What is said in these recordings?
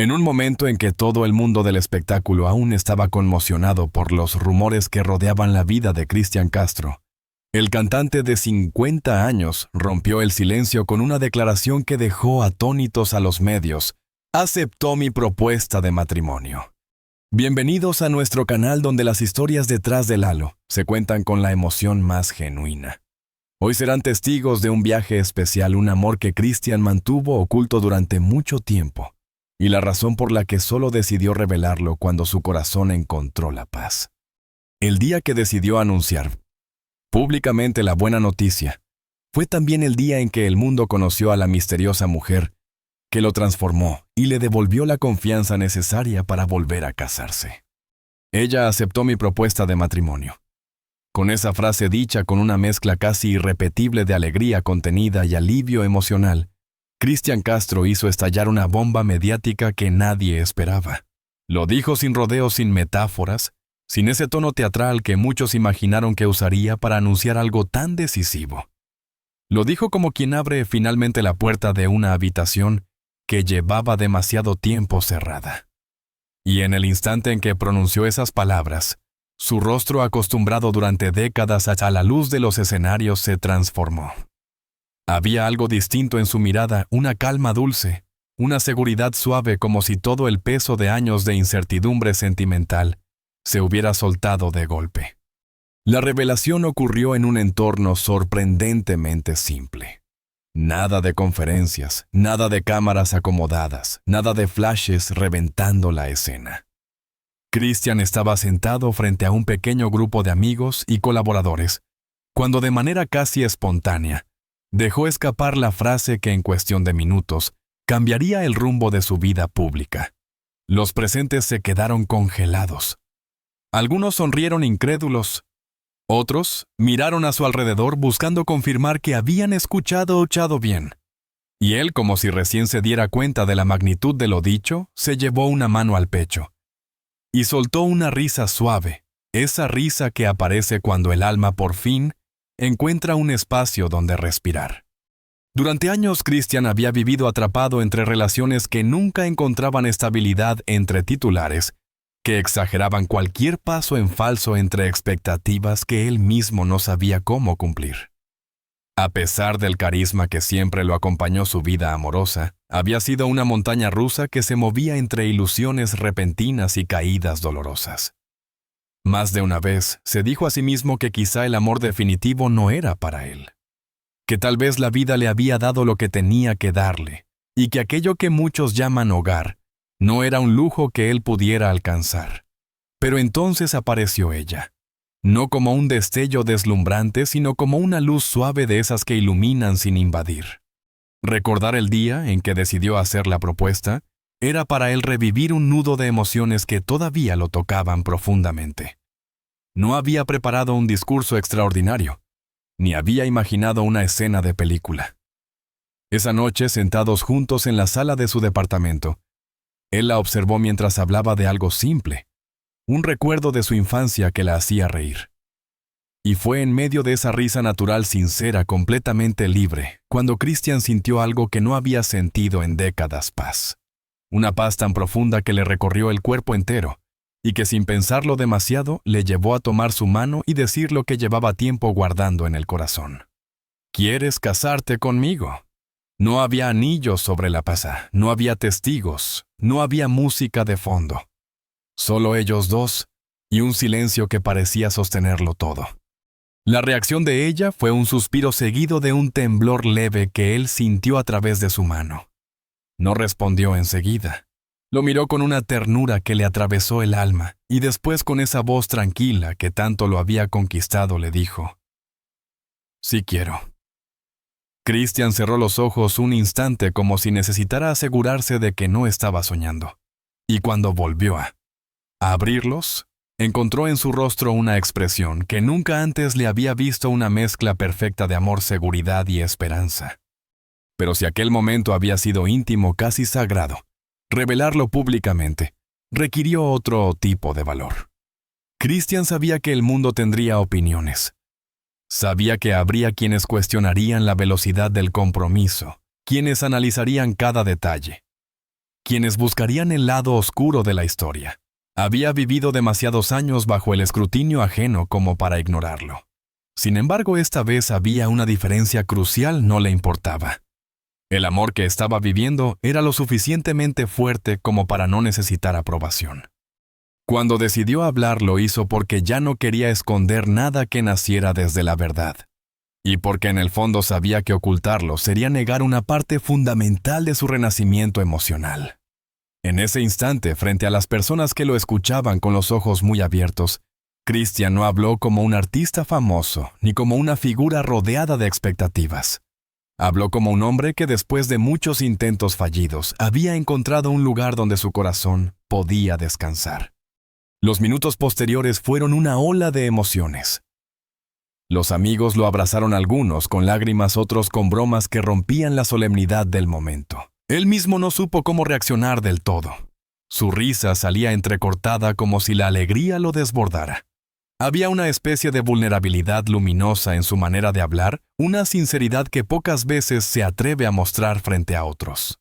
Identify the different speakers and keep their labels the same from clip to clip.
Speaker 1: En un momento en que todo el mundo del espectáculo aún estaba conmocionado por los rumores que rodeaban la vida de Cristian Castro, el cantante de 50 años rompió el silencio con una declaración que dejó atónitos a los medios. Aceptó mi propuesta de matrimonio. Bienvenidos a nuestro canal donde las historias detrás del halo se cuentan con la emoción más genuina. Hoy serán testigos de un viaje especial, un amor que Cristian mantuvo oculto durante mucho tiempo, y la razón por la que solo decidió revelarlo cuando su corazón encontró la paz. El día que decidió anunciar públicamente la buena noticia, fue también el día en que el mundo conoció a la misteriosa mujer que lo transformó y le devolvió la confianza necesaria para volver a casarse. Ella aceptó mi propuesta de matrimonio. Con esa frase dicha con una mezcla casi irrepetible de alegría contenida y alivio emocional, Cristian Castro hizo estallar una bomba mediática que nadie esperaba. Lo dijo sin rodeos, sin metáforas, sin ese tono teatral que muchos imaginaron que usaría para anunciar algo tan decisivo. Lo dijo como quien abre finalmente la puerta de una habitación que llevaba demasiado tiempo cerrada. Y en el instante en que pronunció esas palabras, su rostro acostumbrado durante décadas a la luz de los escenarios se transformó. Había algo distinto en su mirada, una calma dulce, una seguridad suave como si todo el peso de años de incertidumbre sentimental se hubiera soltado de golpe. La revelación ocurrió en un entorno sorprendentemente simple. Nada de conferencias, nada de cámaras acomodadas, nada de flashes reventando la escena. Cristian estaba sentado frente a un pequeño grupo de amigos y colaboradores, cuando de manera casi espontánea, dejó escapar la frase que en cuestión de minutos cambiaría el rumbo de su vida pública. Los presentes se quedaron congelados. Algunos sonrieron incrédulos. Otros miraron a su alrededor buscando confirmar que habían escuchado bien. Y él, como si recién se diera cuenta de la magnitud de lo dicho, se llevó una mano al pecho. Y soltó una risa suave, esa risa que aparece cuando el alma por fin encuentra un espacio donde respirar. Durante años Cristian había vivido atrapado entre relaciones que nunca encontraban estabilidad, entre titulares que exageraban cualquier paso en falso, entre expectativas que él mismo no sabía cómo cumplir. A pesar del carisma que siempre lo acompañó, su vida amorosa había sido una montaña rusa que se movía entre ilusiones repentinas y caídas dolorosas. Más de una vez se dijo a sí mismo que quizá el amor definitivo no era para él, que tal vez la vida le había dado lo que tenía que darle, y que aquello que muchos llaman hogar no era un lujo que él pudiera alcanzar. Pero entonces apareció ella, no como un destello deslumbrante, sino como una luz suave de esas que iluminan sin invadir. Recordar el día en que decidió hacer la propuesta era para él revivir un nudo de emociones que todavía lo tocaban profundamente. No había preparado un discurso extraordinario, ni había imaginado una escena de película. Esa noche, sentados juntos en la sala de su departamento, él la observó mientras hablaba de algo simple, un recuerdo de su infancia que la hacía reír. Y fue en medio de esa risa natural, sincera, completamente libre, cuando Cristian sintió algo que no había sentido en décadas: paz. Una paz tan profunda que le recorrió el cuerpo entero, y que sin pensarlo demasiado le llevó a tomar su mano y decir lo que llevaba tiempo guardando en el corazón. ¿Quieres casarte conmigo? No había anillos sobre la pasa, no había testigos, no había música de fondo. Solo ellos dos, y un silencio que parecía sostenerlo todo. La reacción de ella fue un suspiro seguido de un temblor leve que él sintió a través de su mano. No respondió enseguida. Lo miró con una ternura que le atravesó el alma, y después, con esa voz tranquila que tanto lo había conquistado, le dijo: «Sí quiero». Cristian cerró los ojos un instante como si necesitara asegurarse de que no estaba soñando. Y cuando volvió a abrirlos, encontró en su rostro una expresión que nunca antes le había visto, una mezcla perfecta de amor, seguridad y esperanza. Pero si aquel momento había sido íntimo, casi sagrado, revelarlo públicamente requirió otro tipo de valor. Cristian sabía que el mundo tendría opiniones. Sabía que habría quienes cuestionarían la velocidad del compromiso, quienes analizarían cada detalle. quienes buscarían el lado oscuro de la historia. Había vivido demasiados años bajo el escrutinio ajeno como para ignorarlo. Sin embargo, esta vez había una diferencia crucial, no le importaba. El amor que estaba viviendo era lo suficientemente fuerte como para no necesitar aprobación. Cuando decidió hablar, lo hizo porque ya no quería esconder nada que naciera desde la verdad. Y porque en el fondo sabía que ocultarlo sería negar una parte fundamental de su renacimiento emocional. En ese instante, frente a las personas que lo escuchaban con los ojos muy abiertos, Christian no habló como un artista famoso, ni como una figura rodeada de expectativas. Habló como un hombre que después de muchos intentos fallidos, había encontrado un lugar donde su corazón podía descansar. Los minutos posteriores fueron una ola de emociones. Los amigos lo abrazaron, algunos con lágrimas, otros con bromas que rompían la solemnidad del momento. Él mismo no supo cómo reaccionar del todo. Su risa salía entrecortada como si la alegría lo desbordara. Había una especie de vulnerabilidad luminosa en su manera de hablar, una sinceridad que pocas veces se atreve a mostrar frente a otros.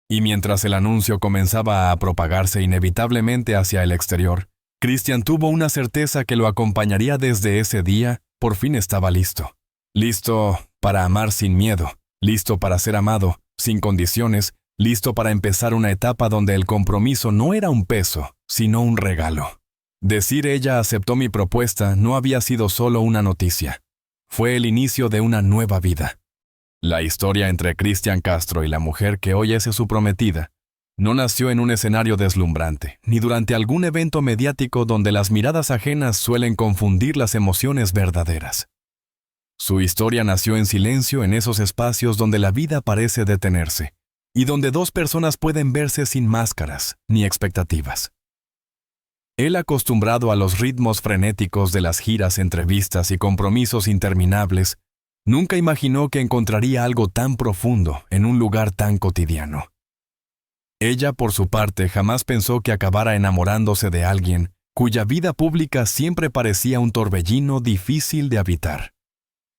Speaker 1: Y mientras el anuncio comenzaba a propagarse inevitablemente hacia el exterior, Christian tuvo una certeza que lo acompañaría desde ese día. Por fin estaba listo. Listo para amar sin miedo, listo para ser amado, sin condiciones, listo para empezar una etapa donde el compromiso no era un peso, sino un regalo. Decir ella aceptó mi propuesta no había sido solo una noticia. Fue el inicio de una nueva vida. La historia entre Christian Castro y la mujer que hoy es su prometida no nació en un escenario deslumbrante, ni durante algún evento mediático donde las miradas ajenas suelen confundir las emociones verdaderas. Su historia nació en silencio, en esos espacios donde la vida parece detenerse, y donde dos personas pueden verse sin máscaras ni expectativas. Él, acostumbrado a los ritmos frenéticos de las giras, entrevistas y compromisos interminables, nunca imaginó que encontraría algo tan profundo en un lugar tan cotidiano. Ella, por su parte, jamás pensó que acabara enamorándose de alguien cuya vida pública siempre parecía un torbellino difícil de habitar.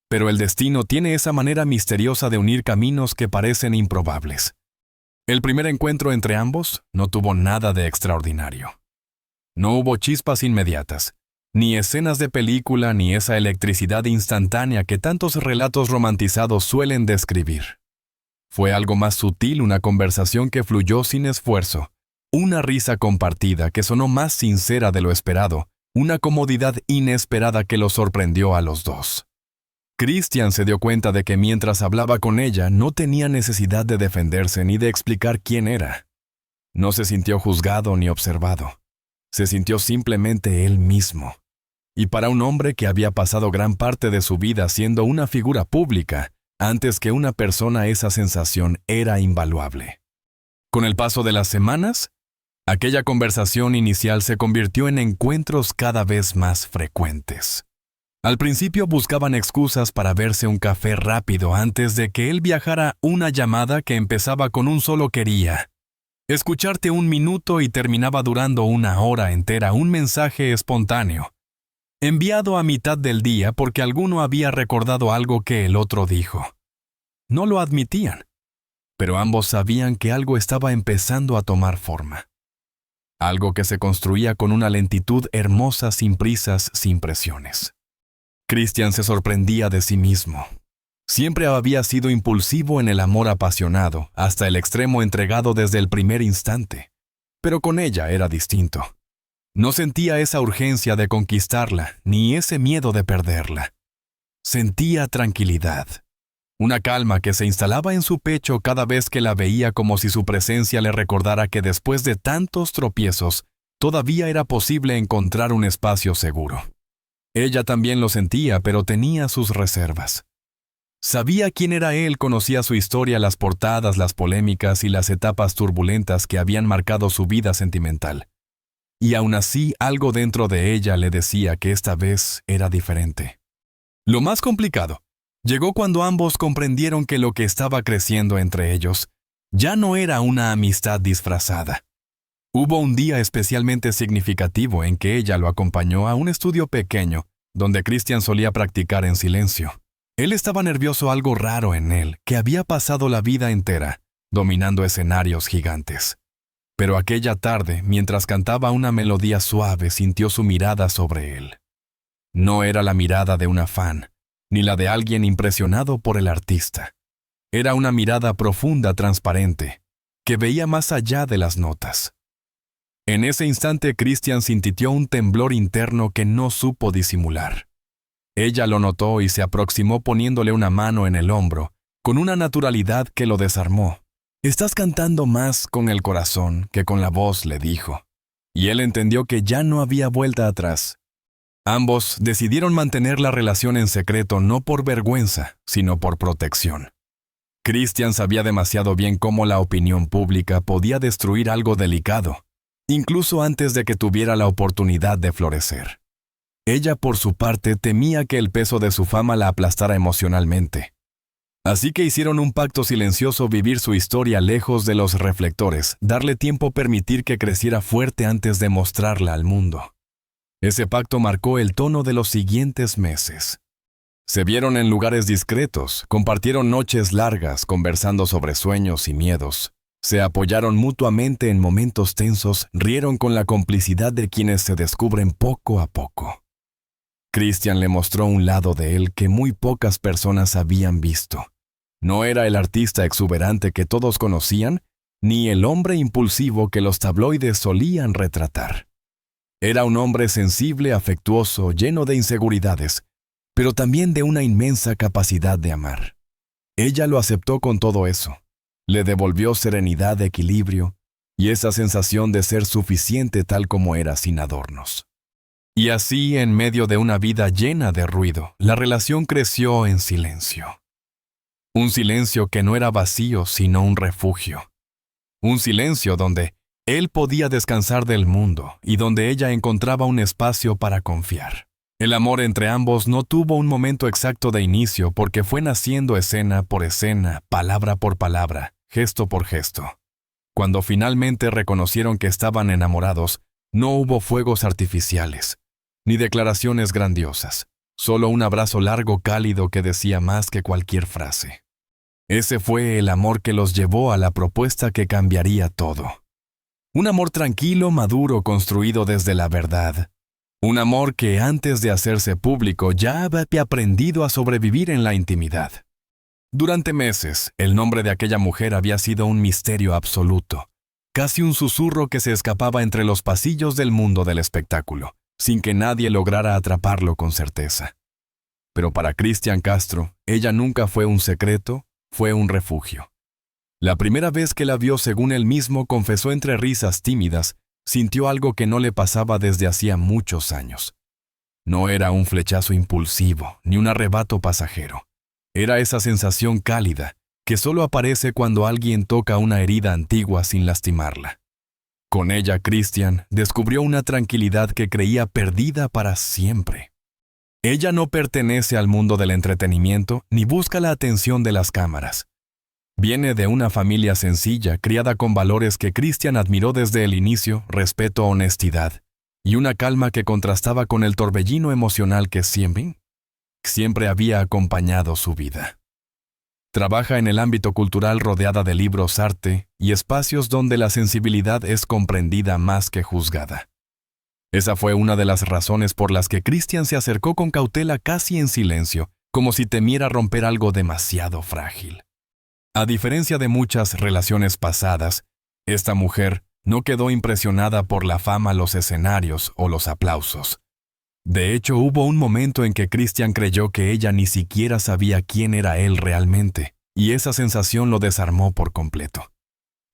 Speaker 1: Pero el destino tiene esa manera misteriosa de unir caminos que parecen improbables. El primer encuentro entre ambos no tuvo nada de extraordinario. No hubo chispas inmediatas, ni escenas de película, ni esa electricidad instantánea que tantos relatos romantizados suelen describir. Fue algo más sutil, una conversación que fluyó sin esfuerzo, una risa compartida que sonó más sincera de lo esperado, una comodidad inesperada que los sorprendió a los dos. Christian se dio cuenta de que mientras hablaba con ella no tenía necesidad de defenderse ni de explicar quién era. No se sintió juzgado ni observado. Se sintió simplemente él mismo. Y para un hombre que había pasado gran parte de su vida siendo una figura pública, antes que una persona, esa sensación era invaluable. Con el paso de las semanas, aquella conversación inicial se convirtió en encuentros cada vez más frecuentes. Al principio buscaban excusas para verse un café rápido antes de que él viajara, una llamada que empezaba con un solo quería. Escucharte un minuto y terminaba durando una hora entera, un mensaje espontáneo, enviado a mitad del día porque alguno había recordado algo que el otro dijo. No lo admitían, pero ambos sabían que algo estaba empezando a tomar forma. Algo que se construía con una lentitud hermosa, sin prisas, sin presiones. Christian se sorprendía de sí mismo. Siempre había sido impulsivo en el amor apasionado, hasta el extremo entregado desde el primer instante. Pero con ella era distinto. No sentía esa urgencia de conquistarla, ni ese miedo de perderla. Sentía tranquilidad. Una calma que se instalaba en su pecho cada vez que la veía, como si su presencia le recordara que después de tantos tropiezos, todavía era posible encontrar un espacio seguro. Ella también lo sentía, pero tenía sus reservas. Sabía quién era él, conocía su historia, las portadas, las polémicas y las etapas turbulentas que habían marcado su vida sentimental. Y aún así, algo dentro de ella le decía que esta vez era diferente. Lo más complicado llegó cuando ambos comprendieron que lo que estaba creciendo entre ellos ya no era una amistad disfrazada. Hubo un día especialmente significativo en que ella lo acompañó a un estudio pequeño, donde Christian solía practicar en silencio. Él estaba nervioso, algo raro en él, que había pasado la vida entera, dominando escenarios gigantes. Pero aquella tarde, mientras cantaba una melodía suave, sintió su mirada sobre él. No era la mirada de un afán, ni la de alguien impresionado por el artista. Era una mirada profunda, transparente, que veía más allá de las notas. En ese instante, Christian sintió un temblor interno que no supo disimular. Ella lo notó y se aproximó poniéndole una mano en el hombro, con una naturalidad que lo desarmó. «Estás cantando más con el corazón que con la voz», le dijo. Y él entendió que ya no había vuelta atrás. Ambos decidieron mantener la relación en secreto no por vergüenza, sino por protección. Christian sabía demasiado bien cómo la opinión pública podía destruir algo delicado, incluso antes de que tuviera la oportunidad de florecer. Ella, por su parte, temía que el peso de su fama la aplastara emocionalmente. Así que hicieron un pacto silencioso: vivir su historia lejos de los reflectores, darle tiempo, permitir que creciera fuerte antes de mostrarla al mundo. Ese pacto marcó el tono de los siguientes meses. Se vieron en lugares discretos, compartieron noches largas conversando sobre sueños y miedos. Se apoyaron mutuamente en momentos tensos, rieron con la complicidad de quienes se descubren poco a poco. Christian le mostró un lado de él que muy pocas personas habían visto. No era el artista exuberante que todos conocían, ni el hombre impulsivo que los tabloides solían retratar. Era un hombre sensible, afectuoso, lleno de inseguridades, pero también de una inmensa capacidad de amar. Ella lo aceptó con todo eso. Le devolvió serenidad, equilibrio y esa sensación de ser suficiente tal como era, sin adornos. Y así, en medio de una vida llena de ruido, la relación creció en silencio. Un silencio que no era vacío, sino un refugio. Un silencio donde él podía descansar del mundo y donde ella encontraba un espacio para confiar. El amor entre ambos no tuvo un momento exacto de inicio, porque fue naciendo escena por escena, palabra por palabra, gesto por gesto. Cuando finalmente reconocieron que estaban enamorados, no hubo fuegos artificiales, ni declaraciones grandiosas, solo un abrazo largo, cálido, que decía más que cualquier frase. Ese fue el amor que los llevó a la propuesta que cambiaría todo. Un amor tranquilo, maduro, construido desde la verdad. Un amor que antes de hacerse público ya había aprendido a sobrevivir en la intimidad. Durante meses, el nombre de aquella mujer había sido un misterio absoluto, casi un susurro que se escapaba entre los pasillos del mundo del espectáculo, sin que nadie lograra atraparlo con certeza. Pero para Christian Castro, ella nunca fue un secreto, fue un refugio. La primera vez que la vio, según él mismo confesó entre risas tímidas, sintió algo que no le pasaba desde hacía muchos años. No era un flechazo impulsivo, ni un arrebato pasajero. Era esa sensación cálida, que solo aparece cuando alguien toca una herida antigua sin lastimarla. Con ella, Christian descubrió una tranquilidad que creía perdida para siempre. Ella no pertenece al mundo del entretenimiento ni busca la atención de las cámaras. Viene de una familia sencilla, criada con valores que Christian admiró desde el inicio: respeto, honestidad y una calma que contrastaba con el torbellino emocional que siempre había acompañado su vida. Trabaja en el ámbito cultural rodeada de libros, arte y espacios donde la sensibilidad es comprendida más que juzgada. Esa fue una de las razones por las que Christian se acercó con cautela, casi en silencio, como si temiera romper algo demasiado frágil. A diferencia de muchas relaciones pasadas, esta mujer no quedó impresionada por la fama, los escenarios o los aplausos. De hecho, hubo un momento en que Christian creyó que ella ni siquiera sabía quién era él realmente, y esa sensación lo desarmó por completo.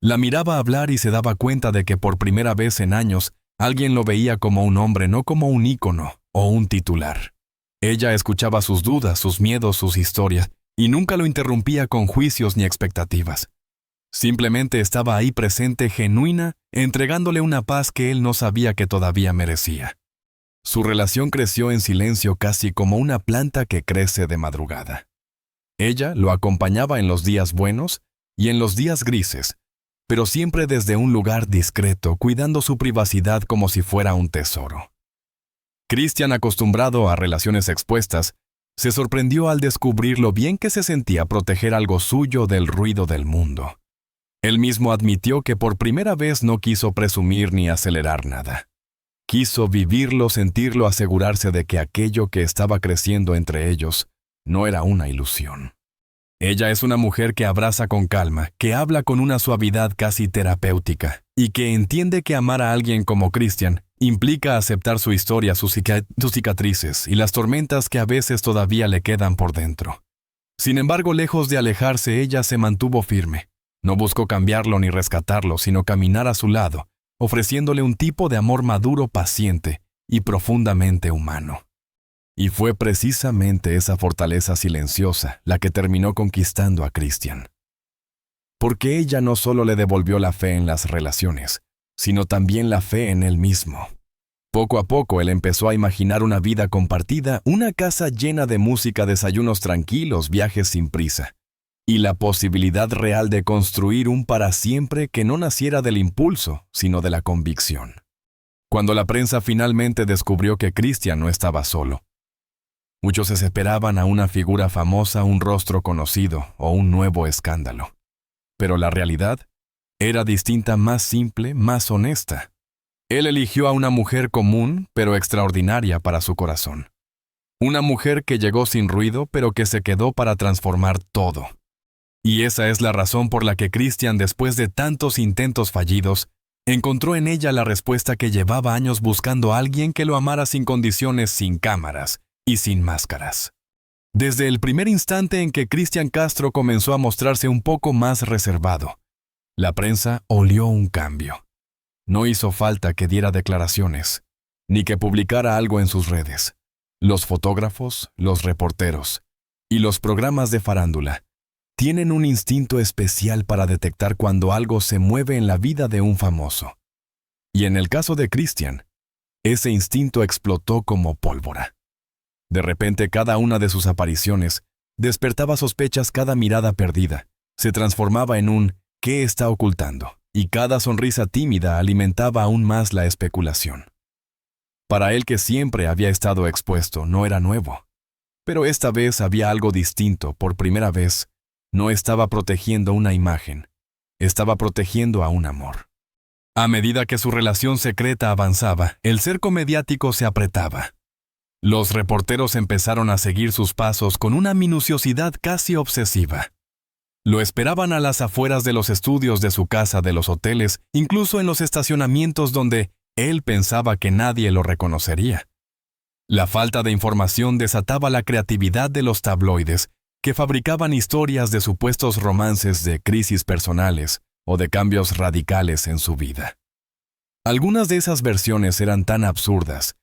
Speaker 1: La miraba hablar y se daba cuenta de que por primera vez en años alguien lo veía como un hombre, no como un ícono o un titular. Ella escuchaba sus dudas, sus miedos, sus historias, y nunca lo interrumpía con juicios ni expectativas. Simplemente estaba ahí, presente, genuina, entregándole una paz que él no sabía que todavía merecía. Su relación creció en silencio, casi como una planta que crece de madrugada. Ella lo acompañaba en los días buenos y en los días grises, pero siempre desde un lugar discreto, cuidando su privacidad como si fuera un tesoro. Christian, acostumbrado a relaciones expuestas, se sorprendió al descubrir lo bien que se sentía proteger algo suyo del ruido del mundo. Él mismo admitió que por primera vez no quiso presumir ni acelerar nada. Quiso vivirlo, sentirlo, asegurarse de que aquello que estaba creciendo entre ellos no era una ilusión. Ella es una mujer que abraza con calma, que habla con una suavidad casi terapéutica y que entiende que amar a alguien como Christian implica aceptar su historia, sus cicatrices y las tormentas que a veces todavía le quedan por dentro. Sin embargo, lejos de alejarse, ella se mantuvo firme. No buscó cambiarlo ni rescatarlo, sino caminar a su lado, ofreciéndole un tipo de amor maduro, paciente y profundamente humano. Y fue precisamente esa fortaleza silenciosa la que terminó conquistando a Christian. Porque ella no solo le devolvió la fe en las relaciones, sino también la fe en él mismo. Poco a poco él empezó a imaginar una vida compartida, una casa llena de música, desayunos tranquilos, viajes sin prisa, y la posibilidad real de construir un para siempre que no naciera del impulso, sino de la convicción. Cuando la prensa finalmente descubrió que Christian no estaba solo, muchos esperaban a una figura famosa, un rostro conocido o un nuevo escándalo. Pero la realidad era distinta, más simple, más honesta. Él eligió a una mujer común, pero extraordinaria para su corazón. Una mujer que llegó sin ruido, pero que se quedó para transformar todo. Y esa es la razón por la que Christian, después de tantos intentos fallidos, encontró en ella la respuesta que llevaba años buscando a alguien que lo amara sin condiciones, sin cámaras y sin máscaras. Desde el primer instante en que Christian Castro comenzó a mostrarse un poco más reservado, la prensa olió un cambio. No hizo falta que diera declaraciones, ni que publicara algo en sus redes. Los fotógrafos, los reporteros y los programas de farándula tienen un instinto especial para detectar cuando algo se mueve en la vida de un famoso. Y en el caso de Christian, ese instinto explotó como pólvora. De repente, cada una de sus apariciones despertaba sospechas, cada mirada perdida se transformaba en un ¿qué está ocultando? Y cada sonrisa tímida alimentaba aún más la especulación. Para él, que siempre había estado expuesto, no era nuevo. Pero esta vez había algo distinto. Por primera vez, no estaba protegiendo una imagen, estaba protegiendo a un amor. A medida que su relación secreta avanzaba, el cerco mediático se apretaba. Los reporteros empezaron a seguir sus pasos con una minuciosidad casi obsesiva. Lo esperaban a las afueras de los estudios de su casa, de los hoteles, incluso en los estacionamientos donde él pensaba que nadie lo reconocería. La falta de información desataba la creatividad de los tabloides, que fabricaban historias de supuestos romances, de crisis personales o de cambios radicales en su vida. Algunas de esas versiones eran tan absurdas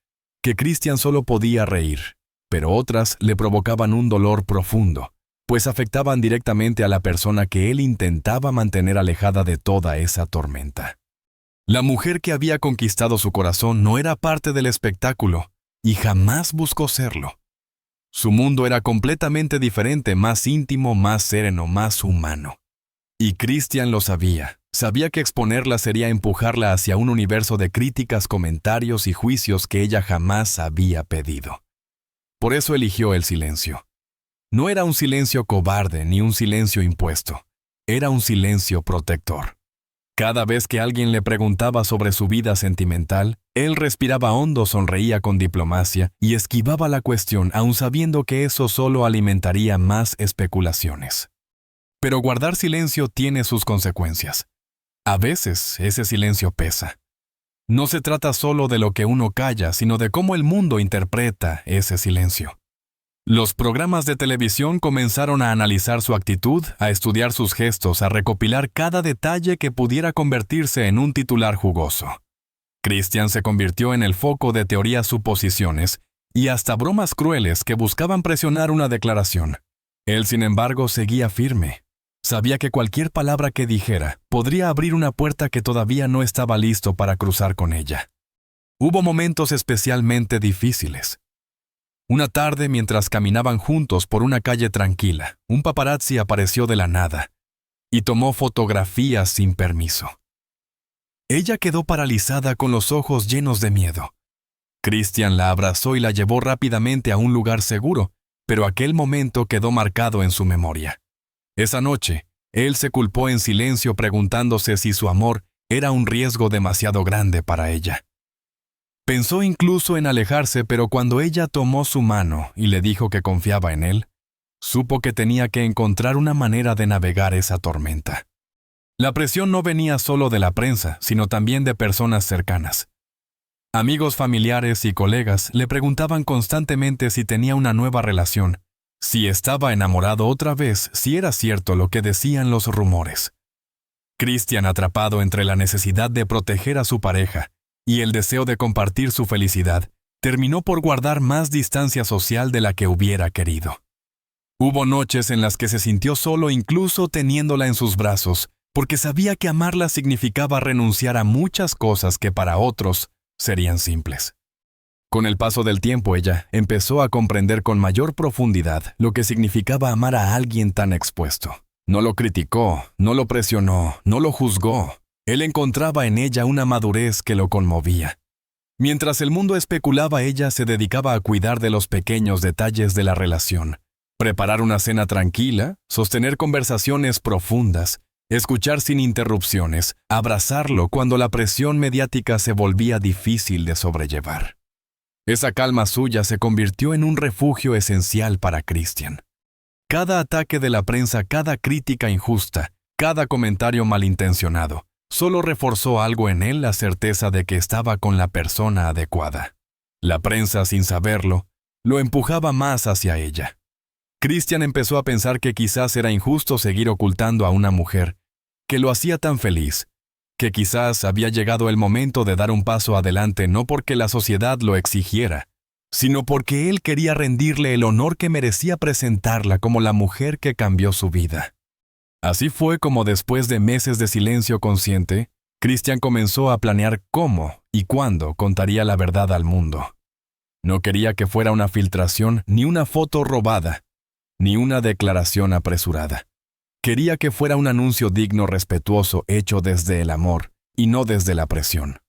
Speaker 1: que Christian solo podía reír, pero otras le provocaban un dolor profundo, pues afectaban directamente a la persona que él intentaba mantener alejada de toda esa tormenta. La mujer que había conquistado su corazón no era parte del espectáculo y jamás buscó serlo. Su mundo era completamente diferente, más íntimo, más sereno, más humano. Y Christian lo sabía. Sabía que exponerla sería empujarla hacia un universo de críticas, comentarios y juicios que ella jamás había pedido. Por eso eligió el silencio. No era un silencio cobarde ni un silencio impuesto. Era un silencio protector. Cada vez que alguien le preguntaba sobre su vida sentimental, él respiraba hondo, sonreía con diplomacia y esquivaba la cuestión, aun sabiendo que eso solo alimentaría más especulaciones. Pero guardar silencio tiene sus consecuencias. A veces ese silencio pesa. No se trata solo de lo que uno calla, sino de cómo el mundo interpreta ese silencio. Los programas de televisión comenzaron a analizar su actitud, a estudiar sus gestos, a recopilar cada detalle que pudiera convertirse en un titular jugoso. Christian se convirtió en el foco de teorías, suposiciones y hasta bromas crueles que buscaban presionar una declaración. Él, sin embargo, seguía firme. Sabía que cualquier palabra que dijera podría abrir una puerta que todavía no estaba listo para cruzar con ella. Hubo momentos especialmente difíciles. Una tarde, mientras caminaban juntos por una calle tranquila, un paparazzi apareció de la nada y tomó fotografías sin permiso. Ella quedó paralizada con los ojos llenos de miedo. Christian la abrazó y la llevó rápidamente a un lugar seguro, pero aquel momento quedó marcado en su memoria. Esa noche, Él se culpó en silencio preguntándose si su amor era un riesgo demasiado grande para ella. Pensó incluso en alejarse, pero cuando ella tomó su mano y le dijo que confiaba en él, supo que tenía que encontrar una manera de navegar esa tormenta. La presión no venía solo de la prensa, sino también de personas cercanas. Amigos, familiares y colegas le preguntaban constantemente si tenía una nueva relación, si estaba enamorado otra vez, si era cierto lo que decían los rumores. Christian, atrapado entre la necesidad de proteger a su pareja y el deseo de compartir su felicidad, terminó por guardar más distancia social de la que hubiera querido. Hubo noches en las que se sintió solo incluso teniéndola en sus brazos, porque sabía que amarla significaba renunciar a muchas cosas que para otros serían simples. Con el paso del tiempo, ella empezó a comprender con mayor profundidad lo que significaba amar a alguien tan expuesto. No lo criticó, no lo presionó, no lo juzgó. Él encontraba en ella una madurez que lo conmovía. Mientras el mundo especulaba, ella se dedicaba a cuidar de los pequeños detalles de la relación. Preparar una cena tranquila, sostener conversaciones profundas, escuchar sin interrupciones, abrazarlo cuando la presión mediática se volvía difícil de sobrellevar. Esa calma suya se convirtió en un refugio esencial para Christian. Cada ataque de la prensa, cada crítica injusta, cada comentario malintencionado, solo reforzó algo en él, la certeza de que estaba con la persona adecuada. La prensa, sin saberlo, lo empujaba más hacia ella. Christian empezó a pensar que quizás era injusto seguir ocultando a una mujer que lo hacía tan feliz, que quizás había llegado el momento de dar un paso adelante no porque la sociedad lo exigiera, sino porque él quería rendirle el honor que merecía presentarla como la mujer que cambió su vida. Así fue como después de meses de silencio consciente, Christian comenzó a planear cómo y cuándo contaría la verdad al mundo. No quería que fuera una filtración, ni una foto robada, ni una declaración apresurada. Quería que fuera un anuncio digno, respetuoso, hecho desde el amor y no desde la presión.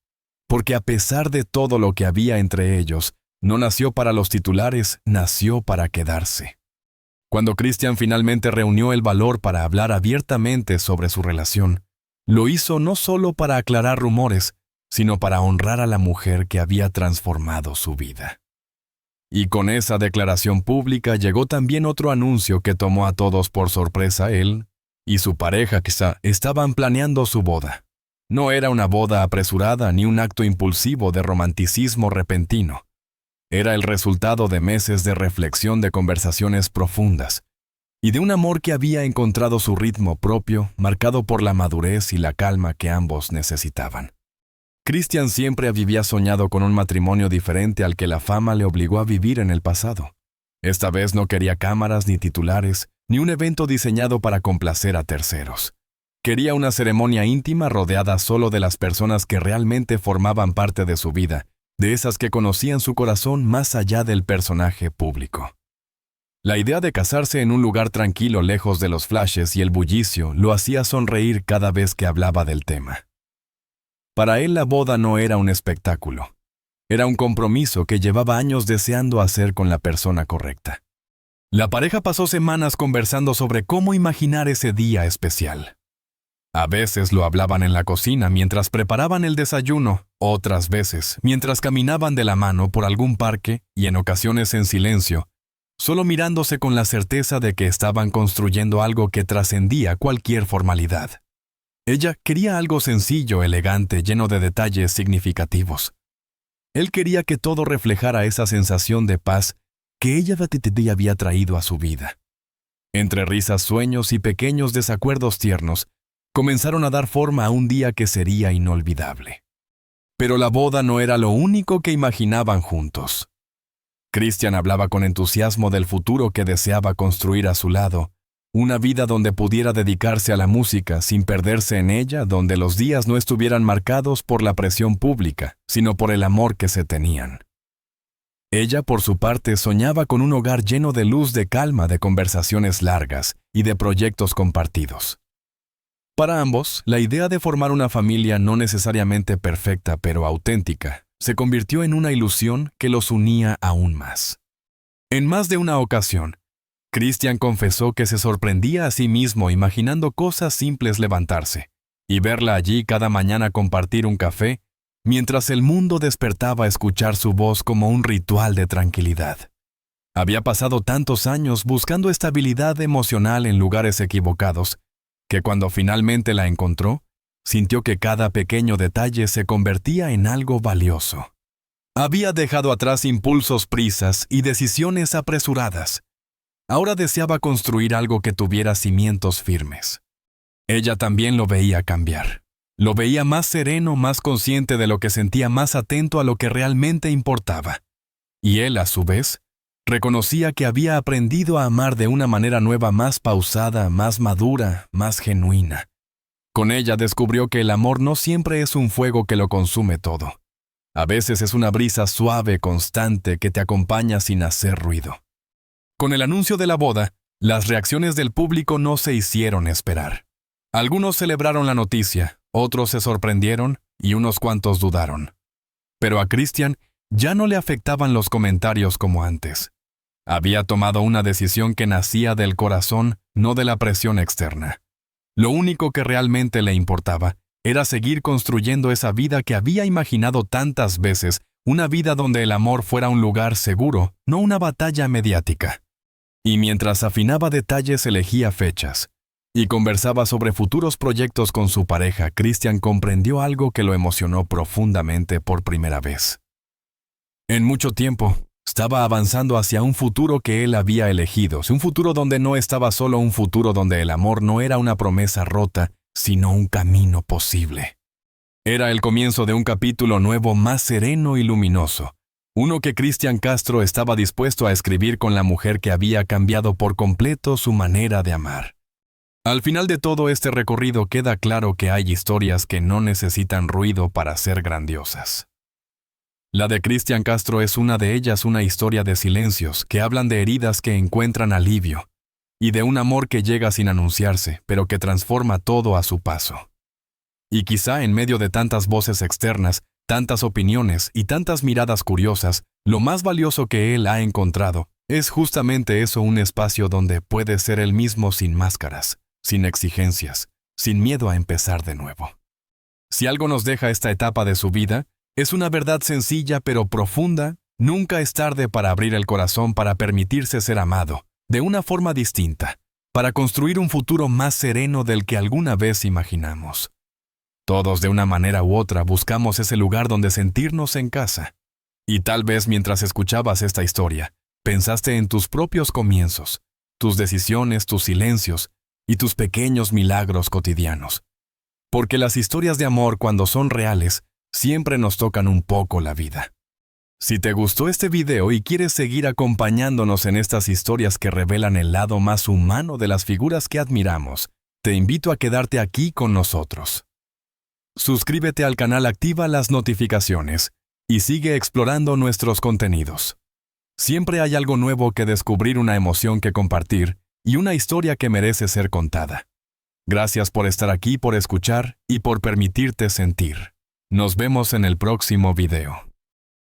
Speaker 1: Porque a pesar de todo lo que había entre ellos, no nació para los titulares, nació para quedarse. Cuando Christian finalmente reunió el valor para hablar abiertamente sobre su relación, lo hizo no solo para aclarar rumores, sino para honrar a la mujer que había transformado su vida. Y con esa declaración pública llegó también otro anuncio que tomó a todos por sorpresa. Él y su pareja quizá estaban planeando su boda. No era una boda apresurada ni un acto impulsivo de romanticismo repentino. Era el resultado de meses de reflexión, de conversaciones profundas y de un amor que había encontrado su ritmo propio, marcado por la madurez y la calma que ambos necesitaban. Christian siempre había soñado con un matrimonio diferente al que la fama le obligó a vivir en el pasado. Esta vez no quería cámaras ni titulares, ni un evento diseñado para complacer a terceros. Quería una ceremonia íntima rodeada solo de las personas que realmente formaban parte de su vida, de esas que conocían su corazón más allá del personaje público. La idea de casarse en un lugar tranquilo lejos de los flashes y el bullicio lo hacía sonreír cada vez que hablaba del tema. Para él la boda no era un espectáculo. Era un compromiso que llevaba años deseando hacer con la persona correcta. La pareja pasó semanas conversando sobre cómo imaginar ese día especial. A veces lo hablaban en la cocina mientras preparaban el desayuno, otras veces mientras caminaban de la mano por algún parque y en ocasiones en silencio, solo mirándose con la certeza de que estaban construyendo algo que trascendía cualquier formalidad. Ella quería algo sencillo, elegante, lleno de detalles significativos. Él quería que todo reflejara esa sensación de paz que ella había traído a su vida. Entre risas, sueños y pequeños desacuerdos tiernos, comenzaron a dar forma a un día que sería inolvidable. Pero la boda no era lo único que imaginaban juntos. Christian hablaba con entusiasmo del futuro que deseaba construir a su lado, una vida donde pudiera dedicarse a la música sin perderse en ella, donde los días no estuvieran marcados por la presión pública, sino por el amor que se tenían. Ella, por su parte, soñaba con un hogar lleno de luz, de calma, de conversaciones largas y de proyectos compartidos. Para ambos, la idea de formar una familia no necesariamente perfecta, pero auténtica, se convirtió en una ilusión que los unía aún más. En más de una ocasión, Christian confesó que se sorprendía a sí mismo imaginando cosas simples levantarse y verla allí cada mañana compartir un café, mientras el mundo despertaba a escuchar su voz como un ritual de tranquilidad. Había pasado tantos años buscando estabilidad emocional en lugares equivocados, que cuando finalmente la encontró, sintió que cada pequeño detalle se convertía en algo valioso. Había dejado atrás impulsos, prisas y decisiones apresuradas. Ahora deseaba construir algo que tuviera cimientos firmes. Ella también lo veía cambiar. Lo veía más sereno, más consciente de lo que sentía, más atento a lo que realmente importaba. Y él, a su vez, reconocía que había aprendido a amar de una manera nueva, más pausada, más madura, más genuina. Con ella descubrió que el amor no siempre es un fuego que lo consume todo. A veces es una brisa suave, constante, que te acompaña sin hacer ruido. Con el anuncio de la boda, las reacciones del público no se hicieron esperar. Algunos celebraron la noticia, otros se sorprendieron y unos cuantos dudaron. Pero a Christian ya no le afectaban los comentarios como antes. Había tomado una decisión que nacía del corazón, no de la presión externa. Lo único que realmente le importaba era seguir construyendo esa vida que había imaginado tantas veces, una vida donde el amor fuera un lugar seguro, no una batalla mediática. Y mientras afinaba detalles, elegía fechas y conversaba sobre futuros proyectos con su pareja, Christian comprendió algo que lo emocionó profundamente por primera vez. En mucho tiempo, estaba avanzando hacia un futuro que él había elegido, un futuro donde no estaba solo, un futuro donde el amor no era una promesa rota, sino un camino posible. Era el comienzo de un capítulo nuevo, más sereno y luminoso, uno que Christian Castro estaba dispuesto a escribir con la mujer que había cambiado por completo su manera de amar. Al final de todo este recorrido queda claro que hay historias que no necesitan ruido para ser grandiosas. La de Christian Castro es una de ellas, una historia de silencios que hablan de heridas que encuentran alivio y de un amor que llega sin anunciarse, pero que transforma todo a su paso. Y quizá en medio de tantas voces externas, tantas opiniones y tantas miradas curiosas, lo más valioso que él ha encontrado es justamente eso, un espacio donde puede ser él mismo sin máscaras, sin exigencias, sin miedo a empezar de nuevo. Si algo nos deja esta etapa de su vida, es una verdad sencilla pero profunda: nunca es tarde para abrir el corazón, para permitirse ser amado, de una forma distinta, para construir un futuro más sereno del que alguna vez imaginamos. Todos, de una manera u otra, buscamos ese lugar donde sentirnos en casa. Y tal vez mientras escuchabas esta historia, pensaste en tus propios comienzos, tus decisiones, tus silencios y tus pequeños milagros cotidianos. Porque las historias de amor, cuando son reales, siempre nos tocan un poco la vida. Si te gustó este video y quieres seguir acompañándonos en estas historias que revelan el lado más humano de las figuras que admiramos, te invito a quedarte aquí con nosotros. Suscríbete al canal, activa las notificaciones y sigue explorando nuestros contenidos. Siempre hay algo nuevo que descubrir, una emoción que compartir y una historia que merece ser contada. Gracias por estar aquí, por escuchar y por permitirte sentir. Nos vemos en el próximo video.